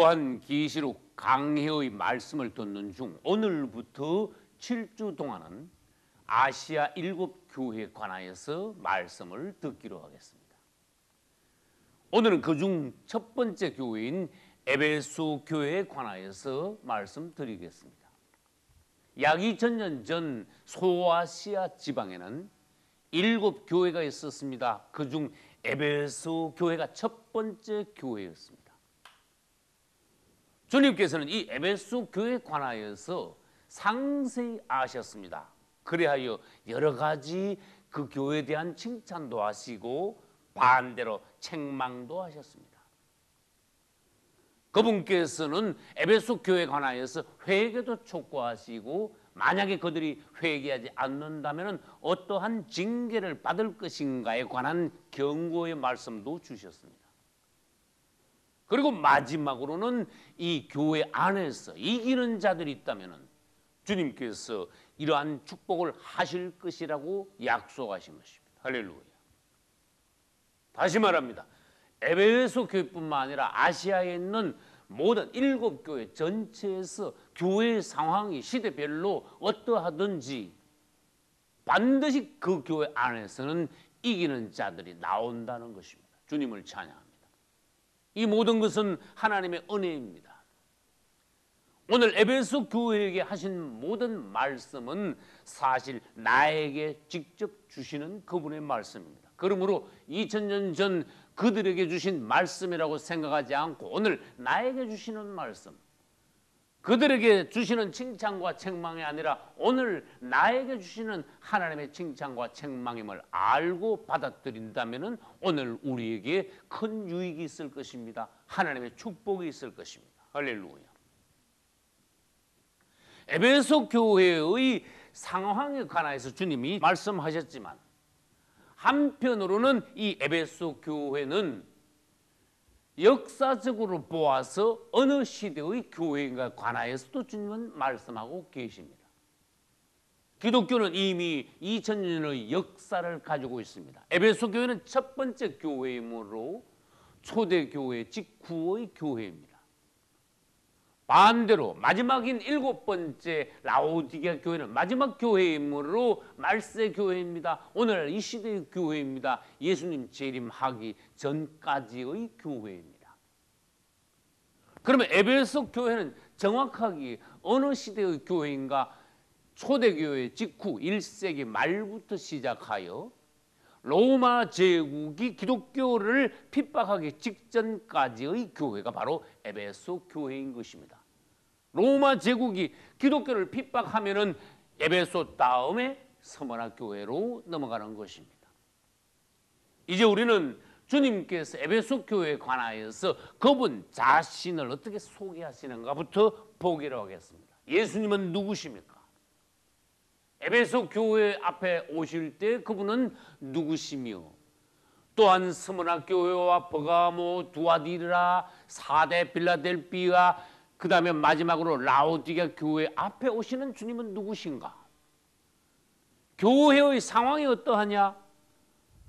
요한계시록 강해의 말씀을 듣는 중 오늘부터 7주 동안은 아시아 7교회에 관하여서 말씀을 듣기로 하겠습니다. 오늘은 그중 첫 번째 교회인 에베소 교회에 관하여서 말씀드리겠습니다. 약 2000년 전 소아시아 지방에는 7교회가 있었습니다. 그중 에베소 교회가 첫 번째 교회였습니다. 주님께서는 이 에베소 교회에 관하여서 상세히 아셨습니다. 그리하여 여러 가지 그 교회에 대한 칭찬도 하시고 반대로 책망도 하셨습니다. 그분께서는 에베소 교회에 관하여서 회개도 촉구하시고 만약에 그들이 회개하지 않는다면 어떠한 징계를 받을 것인가에 관한 경고의 말씀도 주셨습니다. 그리고 마지막으로는 이 교회 안에서 이기는 자들이 있다면 주님께서 이러한 축복을 하실 것이라고 약속하신 것입니다. 할렐루야. 다시 말합니다. 에베소 교회뿐만 아니라 아시아에 있는 모든 7교회 전체에서 교회의 상황이 시대별로 어떠하든지 반드시 그 교회 안에서는 이기는 자들이 나온다는 것입니다. 주님을 찬양합니다. 이 모든 것은 하나님의 은혜입니다. 오늘 에베소 교회에게 하신 모든 말씀은 사실 나에게 직접 주시는 그분의 말씀입니다. 그러므로 2000년 전 그들에게 주신 말씀이라고 생각하지 않고 오늘 나에게 주시는 말씀, 그들에게 주시는 칭찬과 책망이 아니라 오늘 나에게 주시는 하나님의 칭찬과 책망임을 알고 받아들인다면 오늘 우리에게 큰 유익이 있을 것입니다. 하나님의 축복이 있을 것입니다. 할렐루야. 에베소 교회의 상황에 관해서 주님이 말씀하셨지만 한편으로는 이 에베소 교회는 역사적으로 보아서 어느 시대의 교회인가 관하여서도 주님은 말씀하고 계십니다. 기독교는 이미 2000년의 역사를 가지고 있습니다. 에베소 교회는 첫 번째 교회이므로 초대교회 직후의 교회입니다. 반대로 마지막인 7번째 라오디게아 교회는 마지막 교회이므로 말세 교회입니다. 오늘 이 시대의 교회입니다. 예수님 재림하기 전까지의 교회입니다. 그러면 에베소 교회는 정확하게 어느 시대의 교회인가? 초대교회 직후 1세기 말부터 시작하여 로마 제국이 기독교를 핍박하기 직전까지의 교회가 바로 에베소 교회인 것입니다. 로마 제국이 기독교를 핍박하면은 에베소 다음에 서머나 교회로 넘어가는 것입니다. 이제 우리는 주님께서 에베소 교회에 관하여서 그분 자신을 어떻게 소개하시는가부터 보기로 하겠습니다. 예수님은 누구십니까? 에베소 교회 앞에 오실 때 그분은 누구시며 또한 스무나 교회와 버가모, 두아디라, 사대 빌라델비아 그 다음에 마지막으로 라오디게아 교회 앞에 오시는 주님은 누구신가? 교회의 상황이 어떠하냐?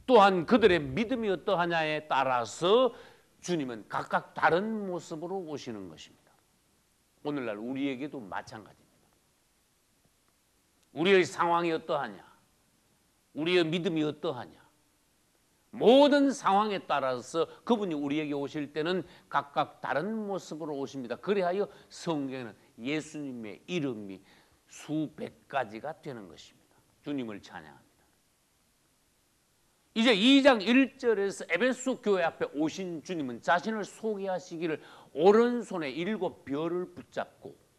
또한 그들의 믿음이 어떠하냐에 따라서 주님은 각각 다른 모습으로 오시는 것입니다. 오늘날 우리에게도 마찬가지입니다. 우리의 상황이 어떠하냐? 우리의 믿음이 어떠하냐? 모든 상황에 따라서 그분이 우리에게 오실 때는 각각 다른 모습으로 오십니다. 그리하여 성경에는 예수님의 이름이 수백 가지가 되는 것입니다. 주님을 찬양합니다. 이제 2장 1절에서 에베소 교회 앞에 오신 주님은 자신을 소개하시기를 오른손에 7별을 붙잡고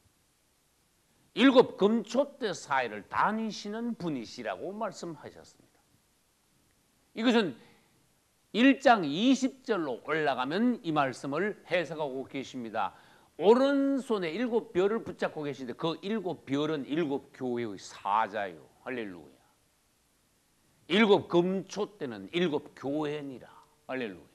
7 금초대 사이를 다니시는 분이시라고 말씀하셨습니다. 이것은 1장 20절로 올라가면 이 말씀을 해석하고 계십니다. 오른손에 7별을 붙잡고 계신데 그 7별은 7교회의 사자요. 할렐루야. 7 금초대는 7교회니라. 할렐루야.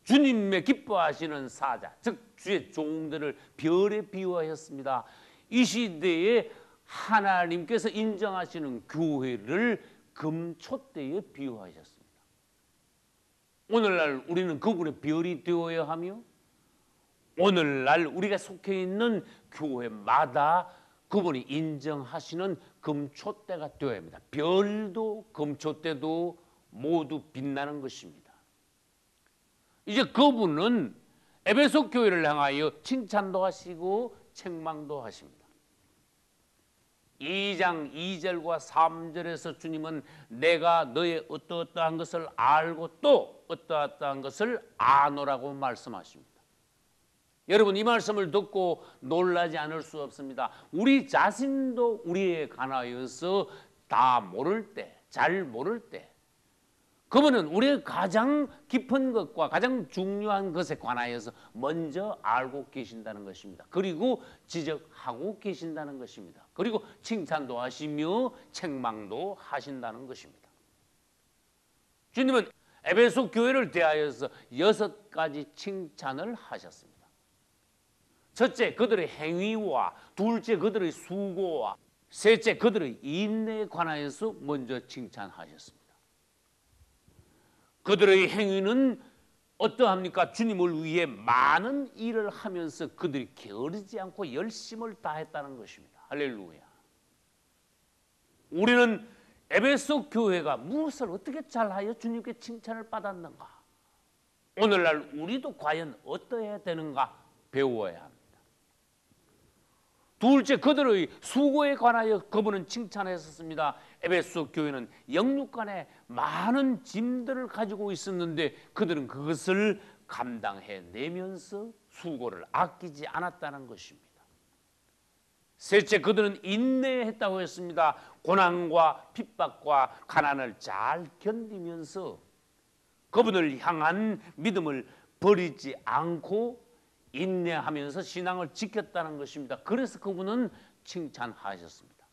주님의 기뻐하시는 사자, 즉 주의 종들을 별에 비유하였습니다. 이 시대에 하나님께서 인정하시는 교회를 금초대에 비유하셨습니다. 오늘날 우리는 그분의 별이 되어야 하며 오늘날 우리가 속해 있는 교회마다 그분이 인정하시는 금초대가 되어야 합니다. 별도 금초대도 모두 빛나는 것입니다. 이제 그분은 에베소 교회를 향하여 칭찬도 하시고 책망도 하십니다. 2장 2절과 3절에서 주님은 내가 너의 어떠어떠한 것을 알고 또 어떠어떠한 것을 아노라고 말씀하십니다. 여러분, 이 말씀을 듣고 놀라지 않을 수 없습니다. 우리 자신도 우리에 관하여서 다 모를 때, 잘 모를 때 그분은 우리의 가장 깊은 것과 가장 중요한 것에 관하여서 먼저 알고 계신다는 것입니다. 그리고 지적하고 계신다는 것입니다. 그리고 칭찬도 하시며 책망도 하신다는 것입니다. 주님은 에베소 교회를 대하여서 6가지 칭찬을 하셨습니다. 첫째, 그들의 행위와 둘째, 그들의 수고와 셋째, 그들의 인내에 관하여서 먼저 칭찬하셨습니다. 그들의 행위는 어떠합니까? 주님을 위해 많은 일을 하면서 그들이 게으르지 않고 열심을 다했다는 것입니다. 할렐루야. 우리는 에베소 교회가 무엇을 어떻게 잘하여 주님께 칭찬을 받았는가? 오늘날 우리도 과연 어떠해야 되는가 배워야 합니다. 둘째, 그들의 수고에 관하여 그분은 칭찬했었습니다. 에베소 교회는 영육간에 많은 짐들을 가지고 있었는데 그들은 그것을 감당해내면서 수고를 아끼지 않았다는 것입니다. 셋째, 그들은 인내했다고 했습니다. 고난과 핍박과 가난을 잘 견디면서 그분을 향한 믿음을 버리지 않고 인내하면서 신앙을 지켰다는 것입니다. 그래서 그분은 칭찬하셨습니다.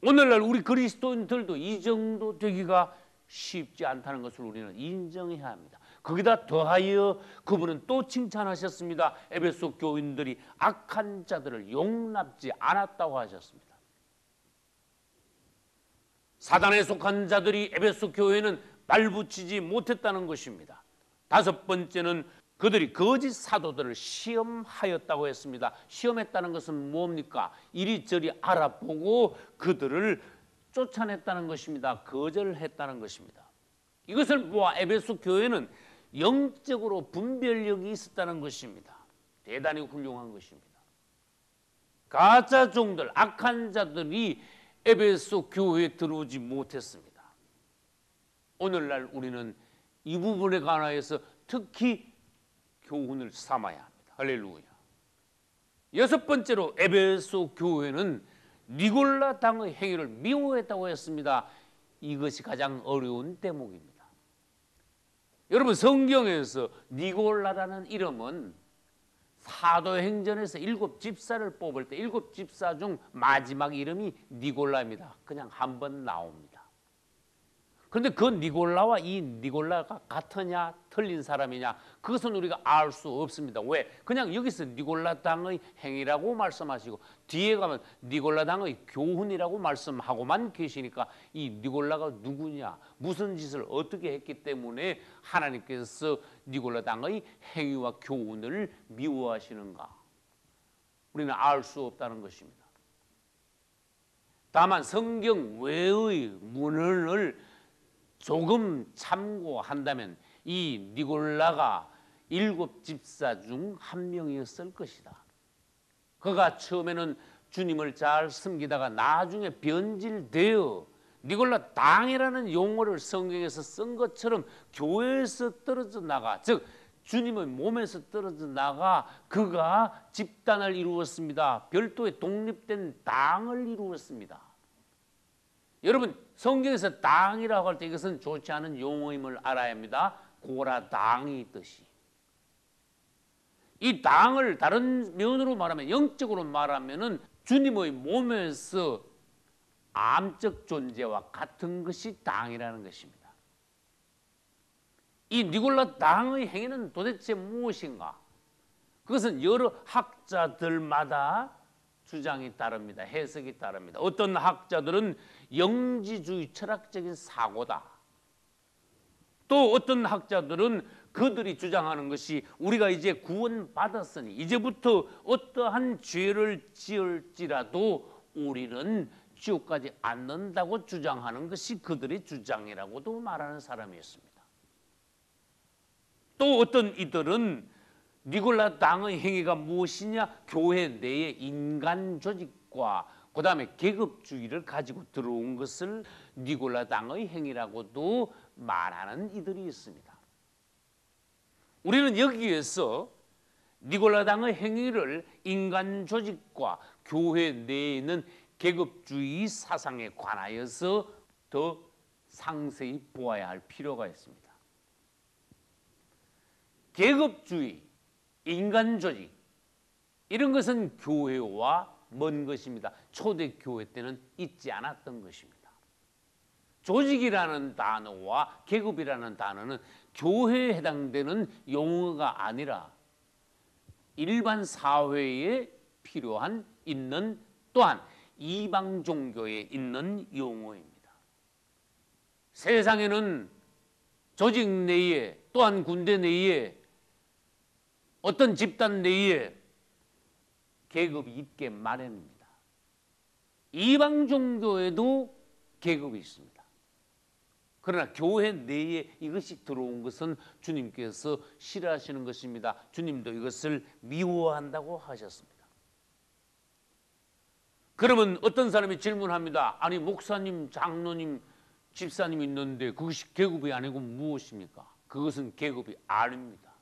오늘날 우리 그리스도인들도 이 정도 되기가 쉽지 않다는 것을 우리는 인정해야 합니다. 거기다 더하여 그분은 또 칭찬하셨습니다. 에베소 교인들이 악한 자들을 용납지 않았다고 하셨습니다. 사단에 속한 자들이 에베소 교회는 발붙이지 못했다는 것입니다. 다섯 번째는 그들이 거짓 사도들을 시험하였다고 했습니다. 시험했다는 것은 뭡니까? 이리저리 알아보고 그들을 쫓아냈다는 것입니다. 거절했다는 것입니다. 이것을 보아 에베소 교회는 영적으로 분별력이 있었다는 것입니다. 대단히 훌륭한 것입니다. 가짜 종들, 악한 자들이 에베소 교회에 들어오지 못했습니다. 오늘날 우리는 이 부분에 관하여서 특히 교훈을 삼아야 합니다. 할렐루야. 여섯 번째로 에베소 교회는 니골라 당의 행위를 미워했다고 했습니다. 이것이 가장 어려운 대목입니다. 여러분, 성경에서 니골라라는 이름은 사도행전에서 7 집사를 뽑을 때 7 집사 중 마지막 이름이 니골라입니다. 그냥 한 번 나옵니다. 그런데 그 니골라와 이 니골라가 같으냐 틀린 사람이냐 그것은 우리가 알 수 없습니다. 왜? 그냥 여기서 니골라 당의 행위라고 말씀하시고 뒤에 가면 니골라 당의 교훈이라고 말씀하고만 계시니까 이 니골라가 누구냐 무슨 짓을 어떻게 했기 때문에 하나님께서 니골라 당의 행위와 교훈을 미워하시는가 우리는 알 수 없다는 것입니다. 다만 성경 외의 문헌을 조금 참고한다면 이 니골라가 7 집사 중 한 명이었을 것이다. 그가 처음에는 주님을 잘 섬기다가 나중에 변질되어 니골라 당이라는 용어를 성경에서 쓴 것처럼 교회에서 떨어져 나가, 즉 주님의 몸에서 떨어져 나가 그가 집단을 이루었습니다. 별도의 독립된 당을 이루었습니다. 여러분, 성경에서 당이라고 할 때 이것은 좋지 않은 용어임을 알아야 합니다. 고라당이 있듯이. 이 당을 다른 면으로 말하면 영적으로 말하면은 주님의 몸에서 암적 존재와 같은 것이 당이라는 것입니다. 이 니골라 당의 행위는 도대체 무엇인가? 그것은 여러 학자들마다 주장이 다릅니다. 해석이 다릅니다. 어떤 학자들은 영지주의 철학적인 사고다. 또 어떤 학자들은 그들이 주장하는 것이 우리가 이제 구원받았으니 이제부터 어떠한 죄를 지을지라도 우리는 지옥 가지 않는다고 주장하는 것이 그들의 주장이라고도 말하는 사람이었습니다. 또 어떤 이들은 니골라 당의 행위가 무엇이냐? 교회 내에 인간 조직과 그 다음에 계급주의를 가지고 들어온 것을 니골라 당의 행위라고도 말하는 이들이 있습니다. 우리는 여기에서 니골라 당의 행위를 인간 조직과 교회 내에 있는 계급주의 사상에 관하여서 더 상세히 보아야 할 필요가 있습니다. 계급주의, 인간 조직 이런 것은 교회와 먼 것입니다. 초대교회 때는 있지 않았던 것입니다. 조직이라는 단어와 계급이라는 단어는 교회에 해당되는 용어가 아니라 일반 사회에 필요한 있는 또한 이방 종교에 있는 용어입니다. 세상에는 조직 내에 또한 군대 내에 어떤 집단 내에 계급이 있게 마련입니다. 이방 종교에도 계급이 있습니다. 그러나 교회 내에 이것이 들어온 것은 주님께서 싫어하시는 것입니다. 주님도 이것을 미워한다고 하셨습니다. 그러면 어떤 사람이 질문합니다. 아니 목사님, 장로님, 집사님 있는데 그것이 계급이 아니고 무엇입니까? 그것은 계급이 아닙니다.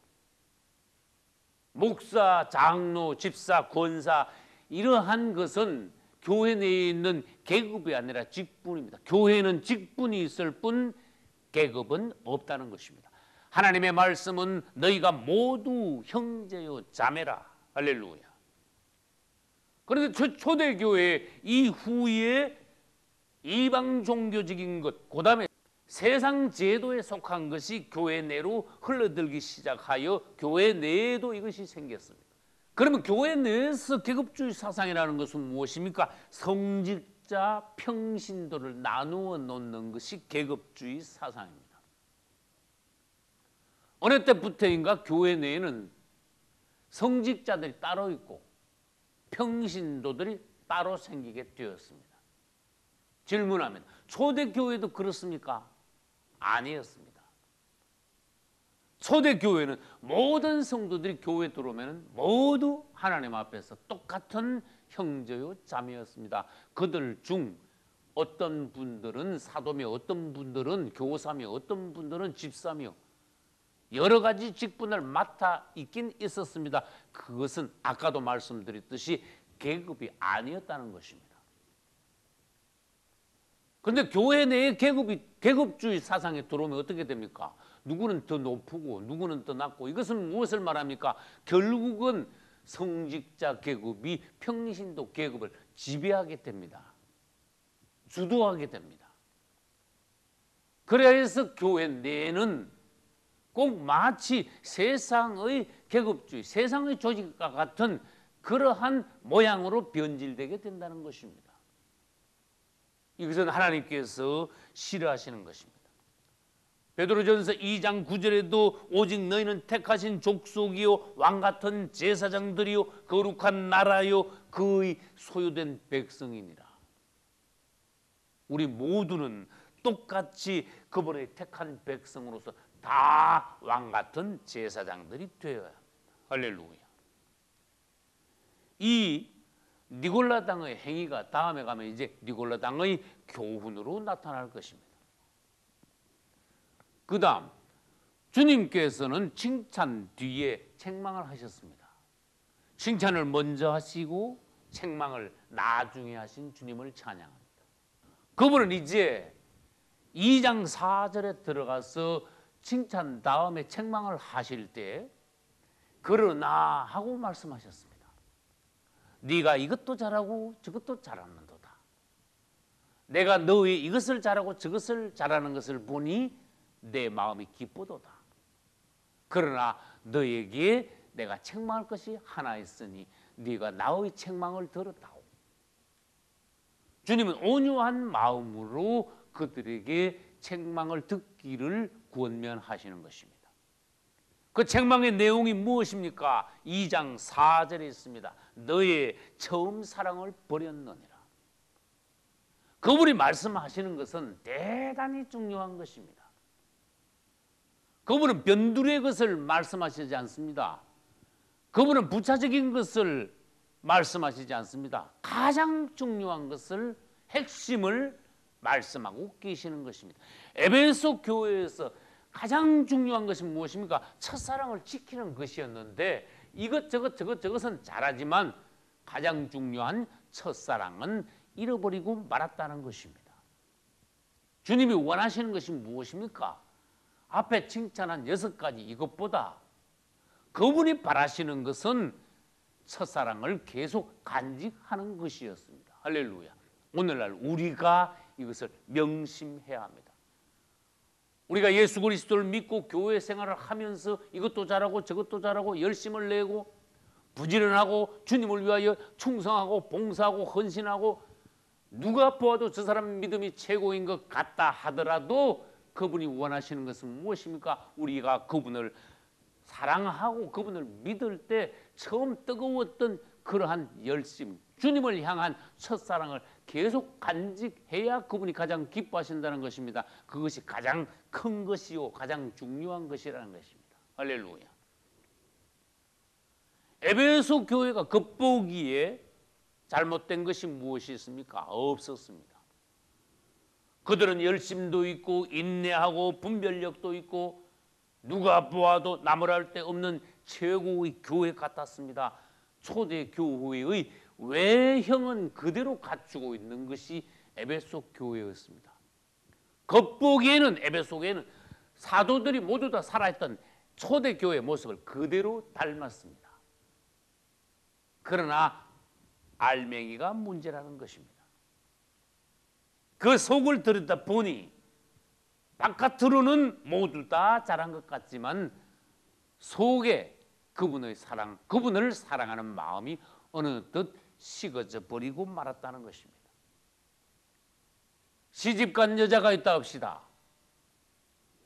목사, 장로, 집사, 권사 이러한 것은 교회 내에 있는 계급이 아니라 직분입니다. 교회는 직분이 있을 뿐 계급은 없다는 것입니다. 하나님의 말씀은 너희가 모두 형제요 자매라. 할렐루야. 그런데 초대교회 이후에 이방 종교적인 것, 그 다음에 세상 제도에 속한 것이 교회 내로 흘러들기 시작하여 교회 내에도 이것이 생겼습니다. 그러면 교회 내에서 계급주의 사상이라는 것은 무엇입니까? 성직자, 평신도를 나누어 놓는 것이 계급주의 사상입니다. 어느 때부터인가 교회 내에는 성직자들이 따로 있고 평신도들이 따로 생기게 되었습니다. 질문합니다. 초대교회도 그렇습니까? 아니었습니다. 초대교회는 모든 성도들이 교회에 들어오면 모두 하나님 앞에서 똑같은 형제요 자매였습니다. 그들 중 어떤 분들은 사도며 어떤 분들은 교사며 어떤 분들은 집사며 여러 가지 직분을 맡아 있긴 있었습니다. 그것은 아까도 말씀드렸듯이 계급이 아니었다는 것입니다. 그런데 교회 내에 계급주의 사상에 들어오면 어떻게 됩니까? 누구는 더 높고 누구는 더 낮고 이것은 무엇을 말합니까? 결국은 성직자 계급이 평신도 계급을 지배하게 됩니다. 주도하게 됩니다. 그래서 교회 내에는 꼭 마치 세상의 계급주의, 세상의 조직과 같은 그러한 모양으로 변질되게 된다는 것입니다. 이것은 하나님께서 싫어하시는 것입니다. 베드로전서 2장 9절에도 오직 너희는 택하신 족속이요 왕같은 제사장들이요 거룩한 나라요 그의 소유된 백성이니라. 우리 모두는 똑같이 그분의 택한 백성으로서 다 왕같은 제사장들이 되어야 합니다. 할렐루야. 이 니골라 당의 행위가 다음에 가면 이제 니골라 당의 교훈으로 나타날 것입니다. 그 다음 주님께서는 칭찬 뒤에 책망을 하셨습니다. 칭찬을 먼저 하시고 책망을 나중에 하신 주님을 찬양합니다. 그분은 이제 2장 4절에 들어가서 칭찬 다음에 책망을 하실 때 그러나 하고 말씀하셨습니다. 네가 이것도 잘하고 저것도 잘하는도다. 내가 너의 이것을 잘하고 저것을 잘하는 것을 보니 내 마음이 기쁘도다. 그러나 너에게 내가 책망할 것이 하나 있으니 네가 나의 책망을 들었다오. 주님은 온유한 마음으로 그들에게 책망을 듣기를 권면하시는 것입니다. 그 책망의 내용이 무엇입니까? 2장 4절에 있습니다. 너의 처음 사랑을 버렸느니라. 그분이 말씀하시는 것은 대단히 중요한 것입니다. 그분은 변두리의 것을 말씀하시지 않습니다. 그분은 부차적인 것을 말씀하시지 않습니다. 가장 중요한 것을, 핵심을 말씀하고 계시는 것입니다. 에베소 교회에서 가장 중요한 것이 무엇입니까? 첫사랑을 지키는 것이었는데 저것은 잘하지만 가장 중요한 첫사랑은 잃어버리고 말았다는 것입니다. 주님이 원하시는 것이 무엇입니까? 앞에 칭찬한 6가지 이것보다 그분이 바라시는 것은 첫사랑을 계속 간직하는 것이었습니다. 할렐루야. 오늘날 우리가 이것을 명심해야 합니다. 우리가 예수 그리스도를 믿고 교회 생활을 하면서 이것도 잘하고 저것도 잘하고 열심을 내고 부지런하고 주님을 위하여 충성하고 봉사하고 헌신하고 누가 보아도 저 사람 믿음이 최고인 것 같다 하더라도 그분이 원하시는 것은 무엇입니까? 우리가 그분을 사랑하고 그분을 믿을 때 처음 뜨거웠던 그러한 열심, 주님을 향한 첫사랑을 계속 간직해야 그분이 가장 기뻐하신다는 것입니다. 그것이 가장 큰 것이요 가장 중요한 것이라는 것입니다. 할렐루야. 에베소 교회가 겉보기에 잘못된 것이 무엇이 있습니까? 없었습니다. 그들은 열심도 있고 인내하고 분별력도 있고 누가 보아도 나무랄 데 없는 최고의 교회 같았습니다. 초대 교회의 외형은 그대로 갖추고 있는 것이 에베소 교회였습니다. 겉보기에는 에베소 교회는 사도들이 모두 다 살아있던 초대 교회의 모습을 그대로 닮았습니다. 그러나 알맹이가 문제라는 것입니다. 그 속을 들여다 보니 바깥으로는 모두 다 잘한 것 같지만 속에 그분의 사랑, 그분을 사랑하는 마음이 어느덧 식어져 버리고 말았다는 것입니다. 시집간 여자가 있다 합시다.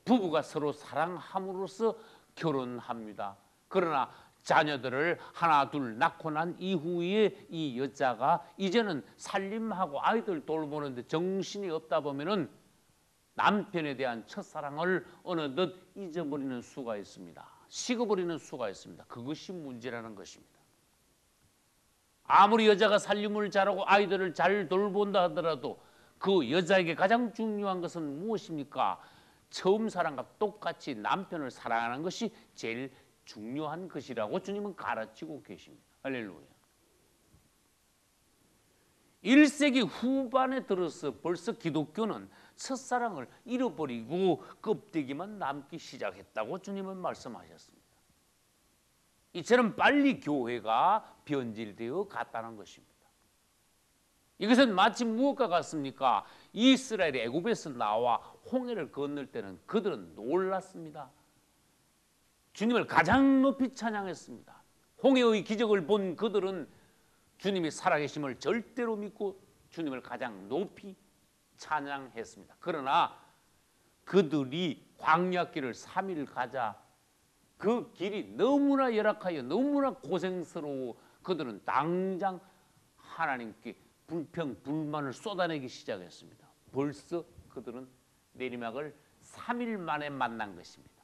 부부가 서로 사랑함으로써 결혼합니다. 그러나 자녀들을 하나 둘 낳고 난 이후에 이 여자가 이제는 살림하고 아이들 돌보는데 정신이 없다 보면은 남편에 대한 첫사랑을 어느덧 잊어버리는 수가 있습니다. 식어버리는 수가 있습니다. 그것이 문제라는 것입니다. 아무리 여자가 살림을 잘하고 아이들을 잘 돌본다 하더라도 그 여자에게 가장 중요한 것은 무엇입니까? 처음 사랑과 똑같이 남편을 사랑하는 것이 제일 중요한 것이라고 주님은 가르치고 계십니다. 할렐루야. 1세기 후반에 들어서 벌써 기독교는 첫사랑을 잃어버리고 껍데기만 남기 시작했다고 주님은 말씀하셨습니다. 이처럼 빨리 교회가 변질되어 갔다는 것입니다. 이것은 마치 무엇과 같습니까? 이스라엘이 애굽에서 나와 홍해를 건널 때는 그들은 놀랐습니다. 주님을 가장 높이 찬양했습니다. 홍해의 기적을 본 그들은 주님이 살아계심을 절대로 믿고 주님을 가장 높이 찬양했습니다. 그러나 그들이 광야길을 3일 가자 그 길이 너무나 열악하여 너무나 고생스러워 그들은 당장 하나님께 불평, 불만을 쏟아내기 시작했습니다. 벌써 그들은 내리막을 3일 만에 만난 것입니다.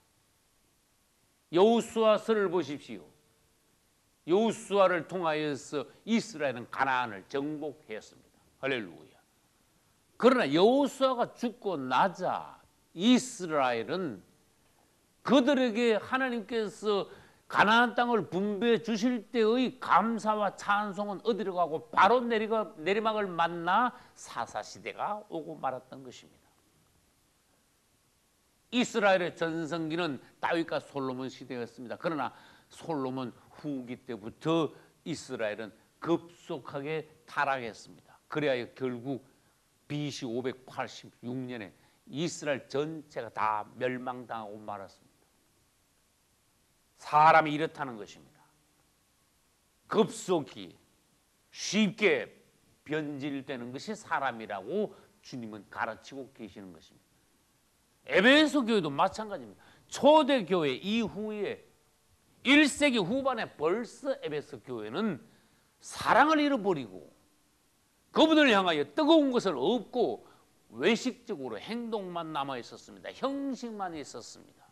여호수아서를 보십시오. 여호수아를 통하여서 이스라엘은 가나안을 정복했습니다. 할렐루야. 그러나 여호수아가 죽고 나자 이스라엘은 그들에게 하나님께서 가나안 땅을 분배해 주실 때의 감사와 찬송은 어디로 가고 바로 내리막을 만나 사사시대가 오고 말았던 것입니다. 이스라엘의 전성기는 다윗과 솔로몬 시대였습니다. 그러나 솔로몬 후기 때부터 이스라엘은 급속하게 타락했습니다. 그래야 결국 BC 586년에 이스라엘 전체가 다 멸망당하고 말았습니다. 사람이 이렇다는 것입니다. 급속히 쉽게 변질되는 것이 사람이라고 주님은 가르치고 계시는 것입니다. 에베소 교회도 마찬가지입니다. 초대교회 이후에 1세기 후반에 벌써 에베소 교회는 사랑을 잃어버리고 그분을 향하여 뜨거운 것을 없고 외식적으로 행동만 남아 있었습니다. 형식만 있었습니다.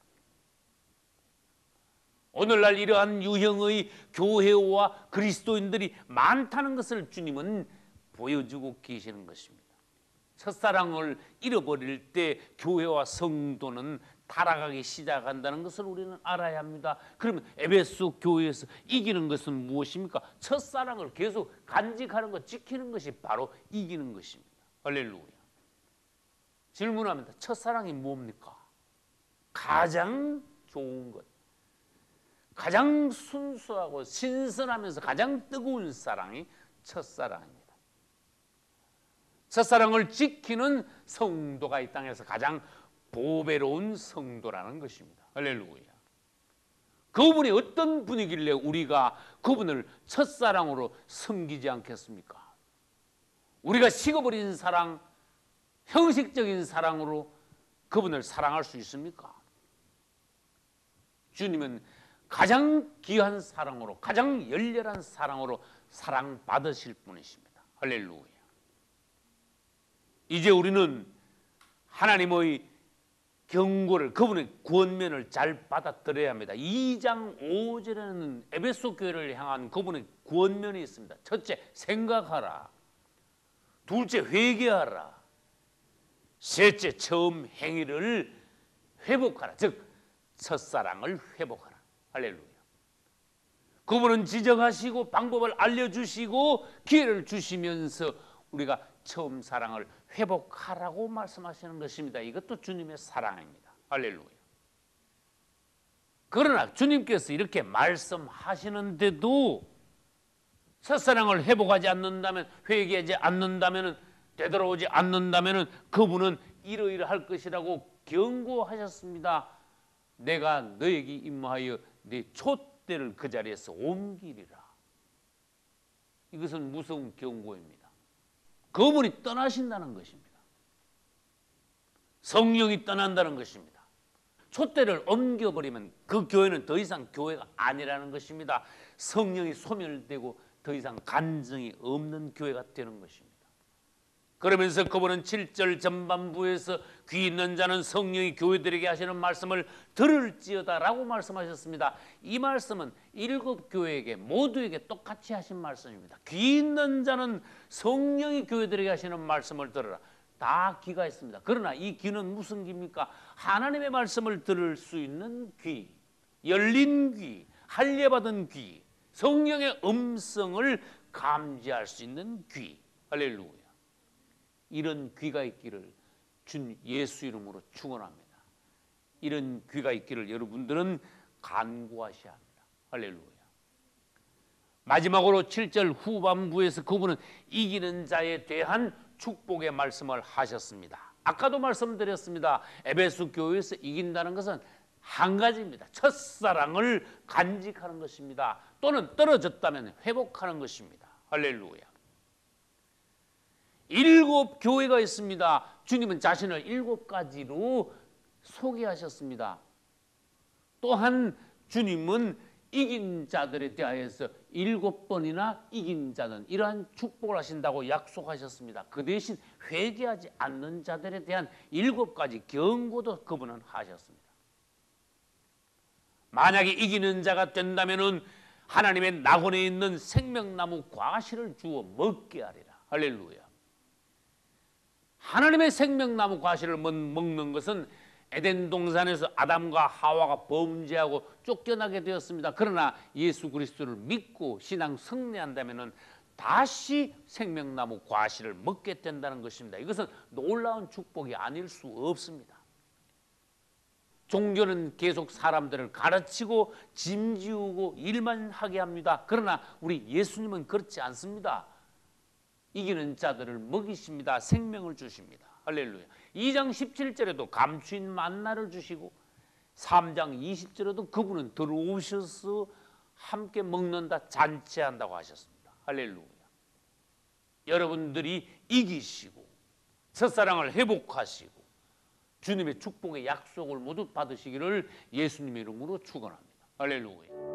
오늘날 이러한 유형의 교회와 그리스도인들이 많다는 것을 주님은 보여주고 계시는 것입니다. 첫사랑을 잃어버릴 때 교회와 성도는 타락하기 시작한다는 것을 우리는 알아야 합니다. 그러면 에베소 교회에서 이기는 것은 무엇입니까? 첫사랑을 계속 간직하는 것, 지키는 것이 바로 이기는 것입니다. 할렐루야. 질문합니다. 첫사랑이 뭡니까? 가장 좋은 것, 가장 순수하고 신선하면서 가장 뜨거운 사랑이 첫사랑입니다. 첫사랑을 지키는 성도가 이 땅에서 가장 보배로운 성도라는 것입니다. 할렐루야. 그분이 어떤 분이길래 우리가 그분을 첫사랑으로 섬기지 않겠습니까? 우리가 식어버린 사랑, 형식적인 사랑으로 그분을 사랑할 수 있습니까? 주님은 가장 귀한 사랑으로, 가장 열렬한 사랑으로 사랑받으실 분이십니다. 할렐루야. 이제 우리는 하나님의 경고를, 그분의 권면을 잘 받아들여야 합니다. 2장 5절에는 에베소 교회를 향한 그분의 권면이 있습니다. 첫째, 생각하라. 둘째, 회개하라. 셋째, 처음 행위를 회복하라. 즉 첫사랑을 회복하라. 할렐루야. 그분은 지적하시고 방법을 알려주시고 기회를 주시면서 우리가 처음 사랑을 회복하라고 말씀하시는 것입니다. 이것도 주님의 사랑입니다. 할렐루야. 그러나 주님께서 이렇게 말씀하시는데도 첫사랑을 회복하지 않는다면, 회개하지 않는다면, 되돌아오지 않는다면 그분은 이러이러할 것이라고 경고하셨습니다. 내가 너에게 임하여 네 촛대를 그 자리에서 옮기리라. 이것은 무서운 경고입니다. 그분이 떠나신다는 것입니다. 성령이 떠난다는 것입니다. 촛대를 옮겨버리면 그 교회는 더 이상 교회가 아니라는 것입니다. 성령이 소멸되고 더 이상 간증이 없는 교회가 되는 것입니다. 그러면서 그분은 7절 전반부에서 귀 있는 자는 성령이 교회들에게 하시는 말씀을 들을지어다 라고 말씀하셨습니다. 이 말씀은 7교회에게 모두에게 똑같이 하신 말씀입니다. 귀 있는 자는 성령이 교회들에게 하시는 말씀을 들으라. 다 귀가 있습니다. 그러나 이 귀는 무슨 귀입니까? 하나님의 말씀을 들을 수 있는 귀, 열린 귀, 할례받은 귀, 성령의 음성을 감지할 수 있는 귀. 할렐루야. 이런 귀가 있기를 준 예수 이름으로 축원합니다. 이런 귀가 있기를 여러분들은 간구하셔야 합니다. 할렐루야. 마지막으로 7절 후반부에서 그분은 이기는 자에 대한 축복의 말씀을 하셨습니다. 아까도 말씀드렸습니다. 에베소 교회에서 이긴다는 것은 한 가지입니다. 첫사랑을 간직하는 것입니다. 또는 떨어졌다면 회복하는 것입니다. 할렐루야. 7교회가 있습니다. 주님은 자신을 7가지로 소개하셨습니다. 또한 주님은 이긴 자들에 대하여서 7번이나 이긴 자는 이러한 축복을 하신다고 약속하셨습니다. 그 대신 회개하지 않는 자들에 대한 7가지 경고도 그분은 하셨습니다. 만약에 이기는 자가 된다면 하나님의 낙원에 있는 생명나무 과실을 주어 먹게 하리라. 할렐루야. 하나님의 생명나무 과실을 먹는 것은 에덴 동산에서 아담과 하와가 범죄하고 쫓겨나게 되었습니다. 그러나 예수 그리스도를 믿고 신앙 승리한다면 다시 생명나무 과실을 먹게 된다는 것입니다. 이것은 놀라운 축복이 아닐 수 없습니다. 종교는 계속 사람들을 가르치고 짐지우고 일만 하게 합니다. 그러나 우리 예수님은 그렇지 않습니다. 이기는 자들을 먹이십니다. 생명을 주십니다. 할렐루야. 2장 17절에도 감추인 만나를 주시고 3장 20절에도 그분은 들어오셔서 함께 먹는다, 잔치한다고 하셨습니다. 할렐루야. 여러분들이 이기시고 첫사랑을 회복하시고 주님의 축복의 약속을 모두 받으시기를 예수님의 이름으로 축원합니다. 할렐루야.